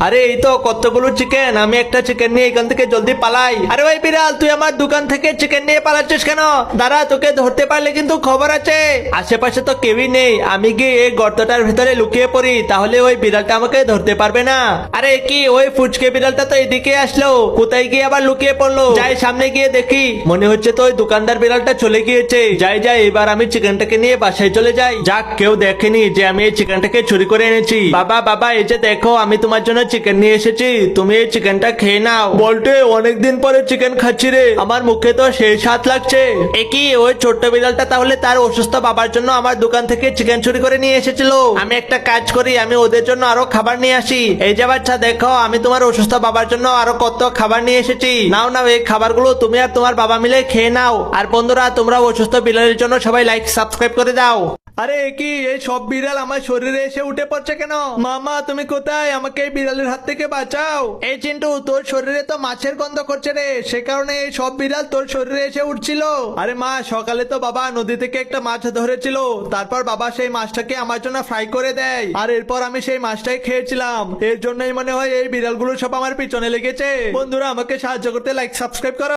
আরে এই তো কতগুলো চিকেন, আমি একটা চিকেন নিয়ে এখান থেকে জলদি পালাই। আরে ওই বিড়াল, তুই আমার দোকান থেকে চিকেন নিয়ে পালাচ্ছিস কেন? দাঁড়া, তোকে ধরতে পারলে কিন্তু খবর আছে। আশেপাশে তো কেউই নেই, আমি গিয়ে এই গর্তটার ভেতরে লুকিয়ে পড়ি, তাহলে ওই বিড়ালটা আমাকে ধরতে পারবে না। আরে কি, ওই ফুচকে বিড়ালটা তো এদিকে আসলো, কোথায় গিয়ে আবার লুকিয়ে পড়লো? যাই সামনে গিয়ে দেখি, মনে হচ্ছে তো ওই দোকানদার বিড়ালটা চলে গিয়েছে। যাই যাই, এবার আমি চিকেনটাকে নিয়ে বাসায় চলে যাই। যাক, কেউ দেখেনি যে আমি এই চিকেনটাকে চুরি করে এনেছি। বাবা বাবা, এই যে দেখো, আমি তোমার জন্য চিকেন নিয়ে এসেছি, তুমি এই চিকেনটা খেয়ে নাও। বলতে অনেকদিন পরে চিকেন খাচ্ছি রে, আমার মুখে তো সেই স্বাদ লাগছে। একই, ওই ছোট্ট বিড়ালটা তাহলে তার অসুস্থ বাবার জন্য আমার দোকান থেকে চিকেন চুরি করে নিয়ে এসেছিল। আমি একটা কাজ করি, আমি ওদের জন্য আরো খাবার নিয়ে আসি। এই যে বাচ্চা, দেখো আমি তোমার অসুস্থ বাবার জন্য আরো কত খাবার নিয়ে এসেছি। নাও নাও, এই খাবারগুলো তুমি আর তোমার বাবা মিলে খেয়ে নাও। আর বন্ধুরা, তোমরা অসুস্থ বিড়ালের জন্য সবাই লাইক সাবস্ক্রাইব করে দাও। আরে কি, এই সব বিড়াল আমার শরীরে এসে উঠে পড়ছে কেন? মামা তুমি কোথায়? আমাকে এই বিড়ালের হাত থেকে বাঁচাও। এই চিন্টু, তোর শরীরে তো মাছের গন্ধ করছে রে, সে কারণে এই সব বিড়াল তোর শরীরে এসে উঠছিল। আরে মা, সকালে তো বাবা নদী থেকে একটা মাছ ধরেছিল, তারপর বাবা সেই মাছটাকে আমার জন্য ফ্রাই করে দেয়, আর এরপর আমি সেই মাছটাই খেয়েছিলাম। এর জন্যই মনে হয় এই বিড়ালগুলো সব আমার পিছনে লেগেছে। বন্ধুরা, আমাকে সাহায্য করতে লাইক সাবস্ক্রাইব করো।